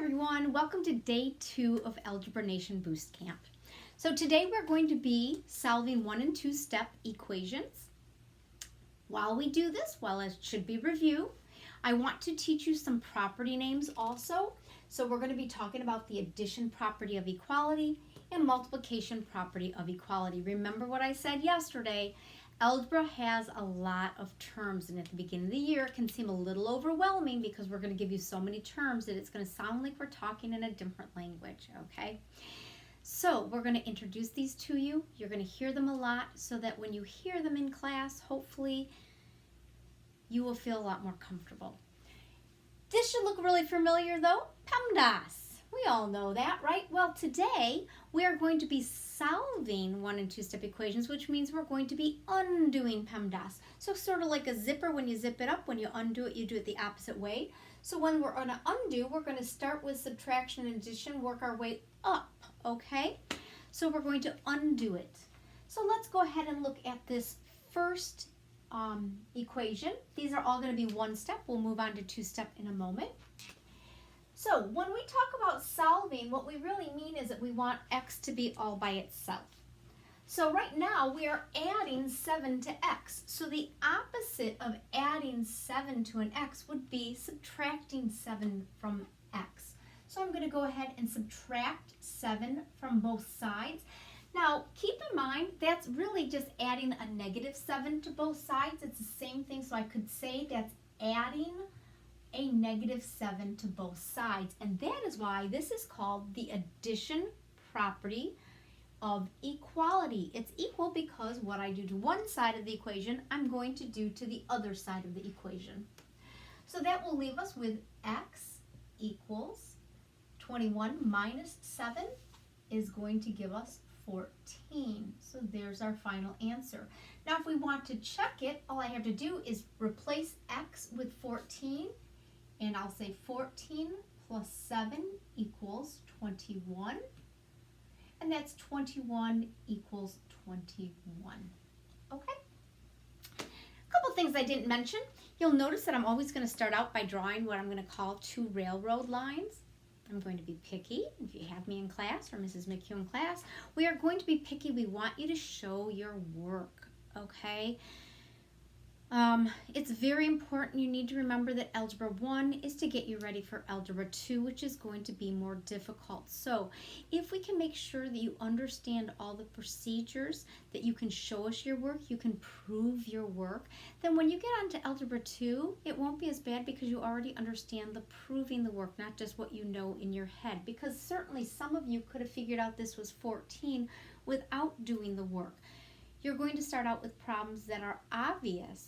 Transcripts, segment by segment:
everyone, welcome to day 2 of Algebra Nation Boost Camp. So today we're going to be solving 1 and 2 step equations. While we do this, while it should be review, I want to teach you some property names also. So we're going to be talking about the addition property of equality and multiplication property of equality. Remember what I said yesterday, algebra has a lot of terms, and at the beginning of the year it can seem a little overwhelming because we're going to give you so many terms that it's going to sound like we're talking in a different language, okay? So we're going to introduce these to you. You're going to hear them a lot so that when you hear them in class, hopefully you will feel a lot more comfortable. This should look really familiar though, PEMDAS. We all know that, right? Well, today we are going to be solving 1 and 2 step equations, which means we're going to be undoing PEMDAS. So sort of like a zipper, when you zip it up, when you undo it, you do it the opposite way. So when we're going to undo, we're going to start with subtraction and addition, work our way up, okay? So we're going to undo it. So let's go ahead and look at this first equation. These are all going to be 1 step. We'll move on to 2 step in a moment. So when we talk about solving, what we really mean is that we want x to be all by itself. So right now we are adding 7 to x. So the opposite of adding 7 to an x would be subtracting 7 from x. So I'm going to go ahead and subtract 7 from both sides. Now keep in mind that's really just adding a negative 7 to both sides. It's the same thing, so I could say that's adding a negative 7 to both sides, and that is why this is called the addition property of equality. It's equal because what I do to one side of the equation, I'm going to do to the other side of the equation. So that will leave us with x equals 21 minus 7 is going to give us 14. So there's our final answer. Now if we want to check it, all I have to do is replace x with 14. And I'll say 14 plus 7 equals 21. And that's 21 equals 21. Okay? A couple things I didn't mention. You'll notice that I'm always going to start out by drawing what I'm going to call 2 railroad lines. I'm going to be picky. If you have me in class or Mrs. McHugh in class, we are going to be picky. We want you to show your work, okay? It's very important. You need to remember that Algebra 1 is to get you ready for Algebra 2, which is going to be more difficult. So if we can make sure that you understand all the procedures, that you can show us your work, you can prove your work, then when you get onto Algebra 2, it won't be as bad because you already understand the proving the work, not just what you know in your head. Because certainly some of you could have figured out this was 14 without doing the work. You're going to start out with problems that are obvious,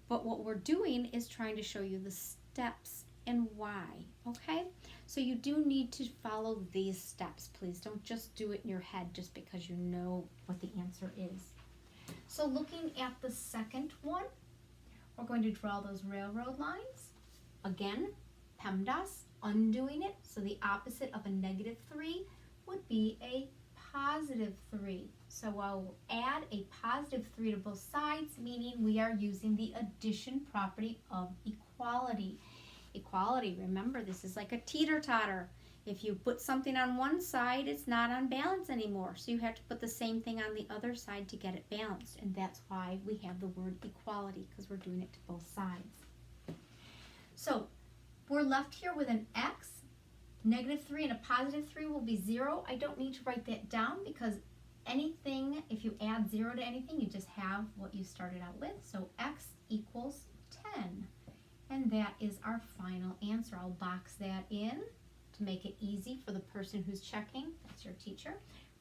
but what we're doing is trying to show you the steps and why, okay? So you do need to follow these steps. Please don't just do it in your head just because you know what the answer is. So looking at the second one, we're going to draw those railroad lines. Again, PEMDAS, undoing it. So the opposite of a negative 3 would be a positive 3. So I'll add a positive 3 to both sides, meaning we are using the addition property of equality. Equality, remember, this is like a teeter-totter. If you put something on one side, it's not on balance anymore. So you have to put the same thing on the other side to get it balanced. And that's why we have the word equality, because we're doing it to both sides. So we're left here with an x. Negative 3 and a positive 3 will be 0. I don't need to write that down because anything, if you add 0 to anything, you just have what you started out with. So x equals 10. And that is our final answer. I'll box that in to make it easy for the person who's checking. That's your teacher.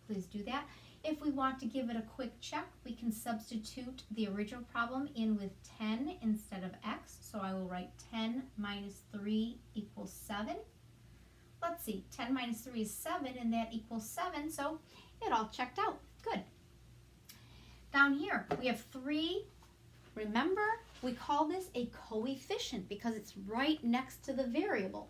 Please do that. If we want to give it a quick check, we can substitute the original problem in with 10 instead of x. So I will write 10 minus 3 equals 7. Let's see, 10 minus 3 is 7, and that equals 7, so it all checked out. Good. Down here, we have 3. Remember, we call this a coefficient because it's right next to the variable.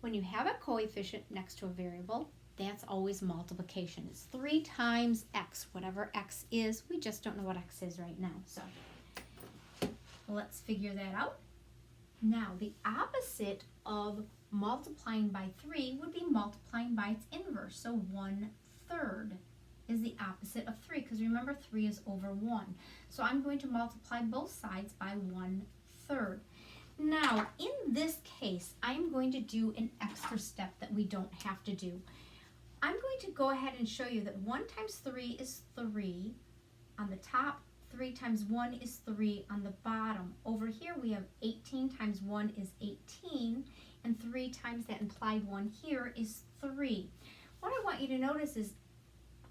When you have a coefficient next to a variable, that's always multiplication. It's 3 times x, whatever x is. We just don't know what x is right now, so let's figure that out. Now, the opposite of multiplying by 3 would be multiplying by its inverse. So 1/3 is the opposite of 3, because remember 3 is over 1. So I'm going to multiply both sides by 1/3. Now, in this case, I'm going to do an extra step that we don't have to do. I'm going to go ahead and show you that 1 times 3 is 3 on the top, 3 times 1 is 3 on the bottom. Over here we have 18 times 1 is 18, and 3 times that implied 1 here is 3. What I want you to notice is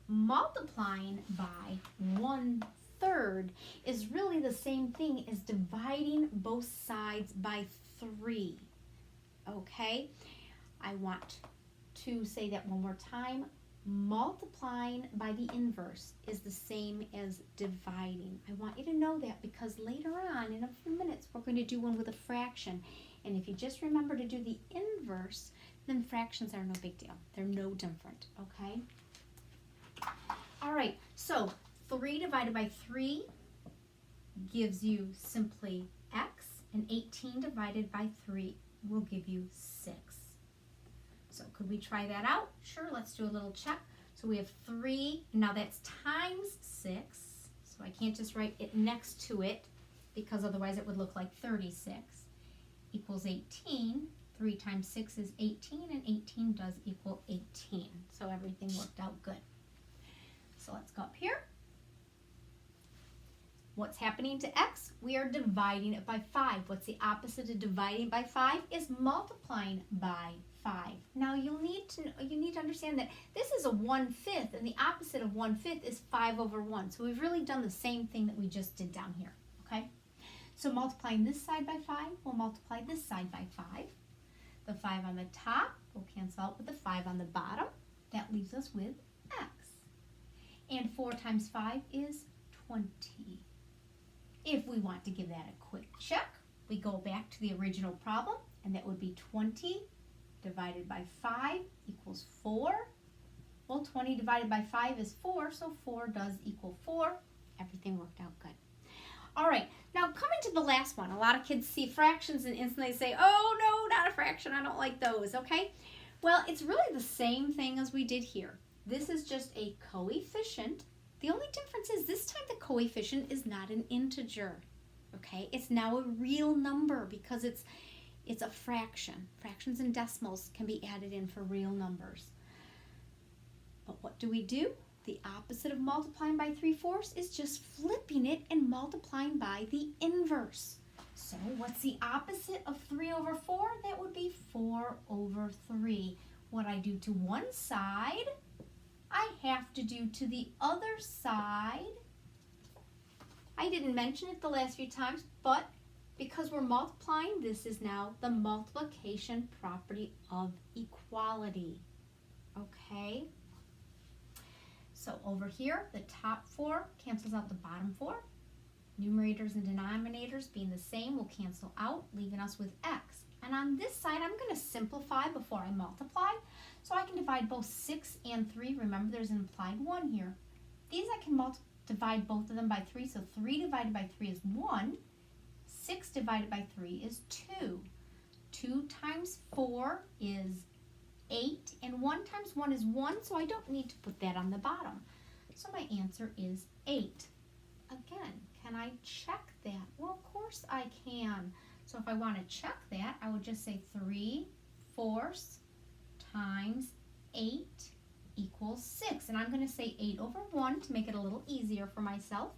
multiplying by 1/3 is really the same thing as dividing both sides by 3. Okay? I want to say that one more time. Multiplying by the inverse is the same as dividing. I want you to know that because later on, in a few minutes, we're going to do one with a fraction. And if you just remember to do the inverse, then fractions are no big deal. They're no different, okay? All right, so 3 divided by 3 gives you simply x, and 18 divided by 3 will give you 6. So could we try that out? Sure, let's do a little check. So we have 3, now that's times 6, so I can't just write it next to it because otherwise it would look like 36, equals 18. 3 times 6 is 18, and 18 does equal 18. So everything worked out good. So let's go up here. What's happening to x? We are dividing it by 5. What's the opposite of dividing by 5? Is multiplying by 5. Now you need to understand that this is a 1/5, and the opposite of 1/5 is 5/1. So we've really done the same thing that we just did down here. Okay? So multiplying this side by 5 will multiply this side by 5. The 5 on the top will cancel out with the 5 on the bottom. That leaves us with x. And 4 times 5 is 20. If we want to give that a quick check, we go back to the original problem, and that would be 20 divided by 5 equals 4. Well, 20 divided by 5 is 4, so 4 does equal 4. Everything worked out good. All right, now coming to the last one. A lot of kids see fractions and instantly say, oh no, not a fraction, I don't like those, okay? Well, it's really the same thing as we did here. This is just a coefficient. The only difference is this time the coefficient is not an integer, okay? It's now a real number because it's a fraction. Fractions and decimals can be added in for real numbers. But what do? The opposite of multiplying by 3/4 is just flipping it and multiplying by the inverse. So what's the opposite of 3/4? That would be 4/3. What I do to one side, I have to do to the other side. I didn't mention it the last few times, but because we're multiplying, this is now the multiplication property of equality. Okay? So over here, the top 4 cancels out the bottom 4. Numerators and denominators being the same will cancel out, leaving us with x. And on this side, I'm going to simplify before I multiply. So I can divide both 6 and 3. Remember, there's an implied 1 here. These I can divide both of them by 3. So 3 divided by 3 is 1. 6 divided by 3 is 2. 2 times 4 is 8. And 1 times 1 is 1, so I don't need to put that on the bottom. So my answer is 8. Again, can I check that? Well, of course I can. So if I want to check that, I would just say 3/4 times 8 equals 6. And I'm going to say 8/1 to make it a little easier for myself.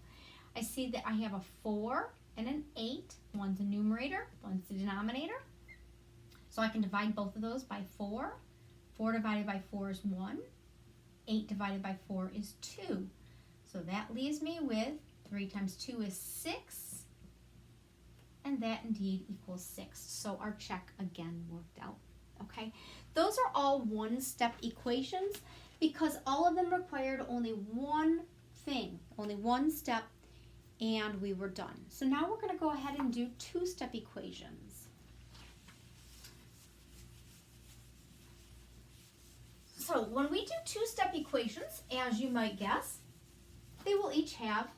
I see that I have a 4 and an 8. One's a numerator, one's the denominator. So I can divide both of those by 4. 4 divided by 4 is 1. 8 divided by 4 is 2. So that leaves me with 3 times 2 is 6. And that indeed equals 6. So our check again worked out. Okay, those are all one-step equations because all of them required only one thing, only one step, and we were done. So now we're going to go ahead and do two-step equations. So when we do two-step equations, as you might guess, they will each have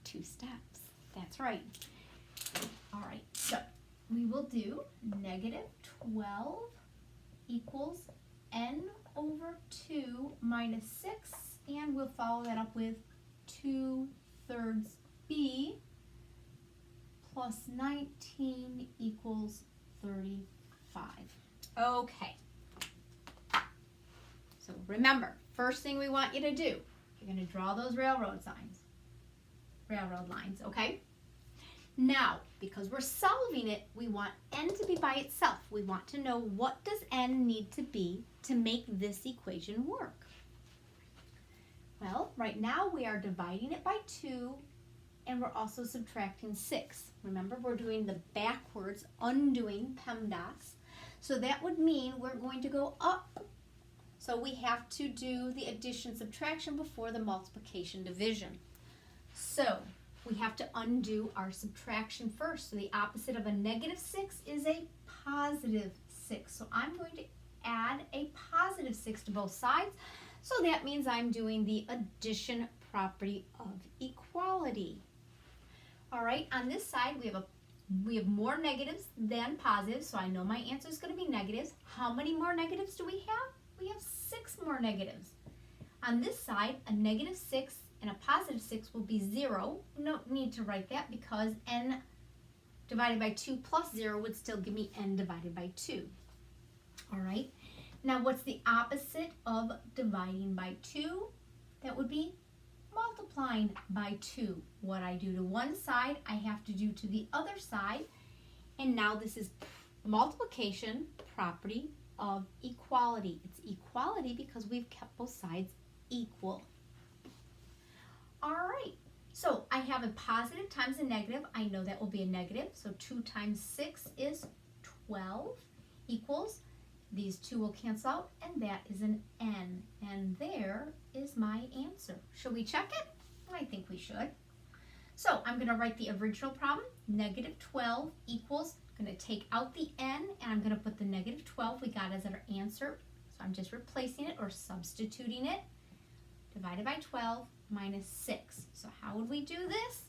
2 steps. That's right. All right, so we will do negative 12 equals n over 2 minus 6, and we'll follow that up with 2/3 b plus 19 equals 35. Okay. So remember, first thing we want you to do, you're going to draw those railroad lines, okay? Now, because we're solving it, we want n to be by itself. We want to know, what does n need to be to make this equation work? Well, right now we are dividing it by 2, and we're also subtracting 6. Remember, we're doing the backwards, undoing PEMDAS. So that would mean we're going to go up. So we have to do the addition subtraction before the multiplication division. So we have to undo our subtraction first. So the opposite of a negative 6 is a positive 6. So I'm going to add a positive 6 to both sides. So that means I'm doing the addition property of equality. All right, on this side we have more negatives than positives, so I know my answer is going to be negatives. How many more negatives do we have? We have 6 more negatives. On this side, a negative 6 and a positive 6 will be 0. No need to write that because n divided by 2 plus 0 would still give me n divided by 2. All right, now what's the opposite of dividing by 2? That would be multiplying by 2. What I do to one side, I have to do to the other side. And now this is multiplication property of equality. It's equality because we've kept both sides equal. All right, so I have a positive times a negative. I know that will be a negative. So 2 times 6 is 12 equals, these 2 will cancel out, and that is an n. And there is my answer. Should we check it? I think we should. So I'm going to write the original problem. Negative 12 equals, I'm going to take out the n, and I'm going to put the negative 12 we got as our answer. So I'm just replacing it or substituting it. Divided by 12 minus 6. So how would we do this?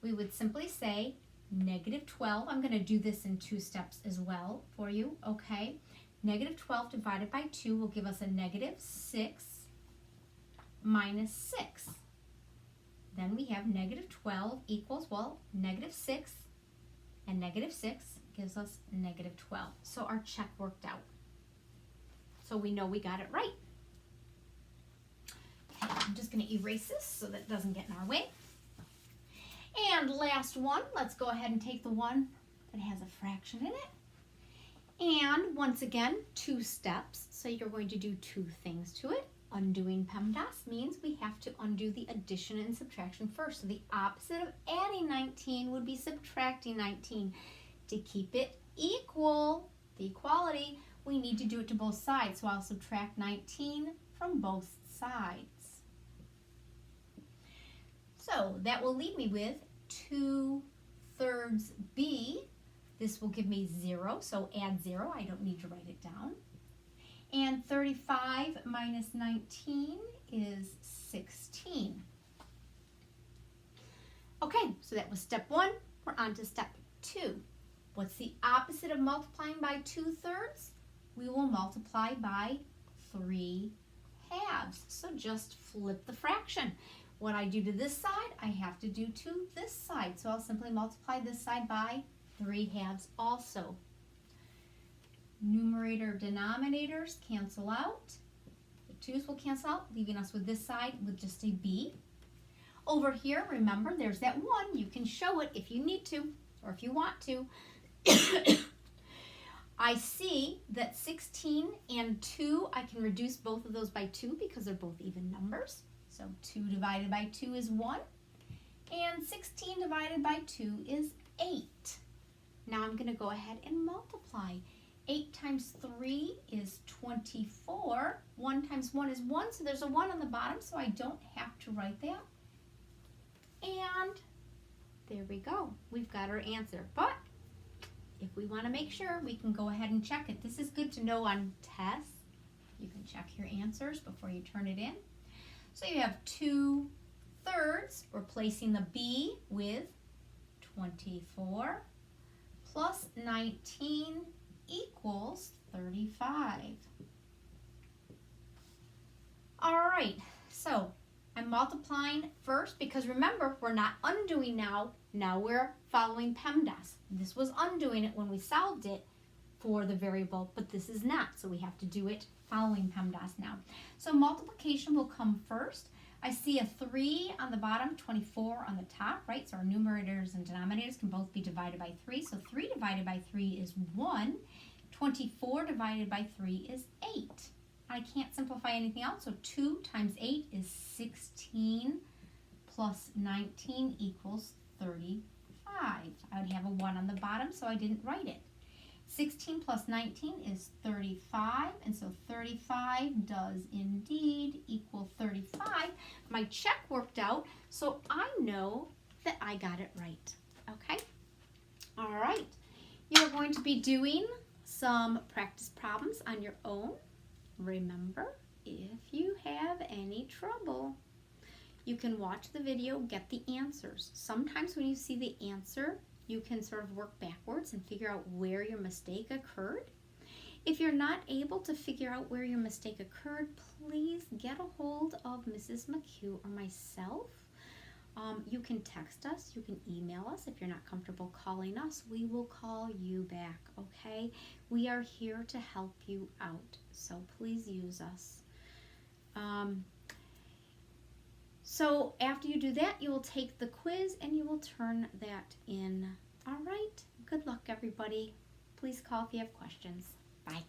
We would simply say negative 12. I'm going to do this in 2 steps as well for you, okay? Negative 12 divided by 2 will give us a negative 6 minus 6. Then we have negative 12 equals, well, negative 6, and negative 6 gives us negative 12. So our check worked out. So we know we got it right. Okay, I'm just going to erase this so that it doesn't get in our way. And last one, let's go ahead and take the one that has a fraction in it. And once again, 2 steps. So you're going to do 2 things to it. Undoing PEMDAS means we have to undo the addition and subtraction first. So the opposite of adding 19 would be subtracting 19. To keep it equal, the equality, we need to do it to both sides. So I'll subtract 19 from both sides. So that will leave me with 2/3 b. This will give me 0, so add 0. I don't need to write it down. And 35 minus 19 is 16. Okay, so that was step 1. We're on to step 2. What's the opposite of multiplying by 2/3? We will multiply by 3 halves. So just flip the fraction. What I do to this side, I have to do to this side. So I'll simply multiply this side by 3 halves also. Numerator denominators cancel out. The 2's will cancel out, leaving us with this side with just a b. Over here, remember, there's that 1. You can show it if you need to or if you want to. I see that 16 and 2, I can reduce both of those by 2 because they're both even numbers. So 2 divided by 2 is 1, and 16 divided by 2 is 8. Now I'm going to go ahead and multiply. 8 times 3 is 24. 1 times 1 is 1, so there's a 1 on the bottom, so I don't have to write that. And there we go. We've got our answer. But if we want to make sure, we can go ahead and check it. This is good to know on tests. You can check your answers before you turn it in. So you have 2/3, replacing the b with 24, plus 19 equals 35. All right, so I'm multiplying first because remember, we're not undoing now. Now we're following PEMDAS. This was undoing it when we solved it for the variable, but this is not, so we have to do it following PEMDAS now. So multiplication will come first. I see a 3 on the bottom, 24 on the top, right? So our numerators and denominators can both be divided by 3. So 3 divided by 3 is 1. 24 divided by 3 is 8. I can't simplify anything else, so 2 times 8 is 16 plus 19 equals 35. I would have a 1 on the bottom, so I didn't write it. 16 plus 19 is 35, and so 35 does indeed equal 35. My check worked out, so I know that I got it right, okay? All right, you're going to be doing some practice problems on your own. Remember, if you have any trouble, you can watch the video, get the answers. Sometimes when you see the answer, you can sort of work backwards and figure out where your mistake occurred. If you're not able to figure out where your mistake occurred, please get a hold of Mrs. McHugh or myself. You can text us, you can email us. If you're not comfortable calling us, we will call you back, okay? We are here to help you out, so please use us. So after you do that, you will take the quiz and you will turn that in. All right, good luck everybody. Please call if you have questions. Bye.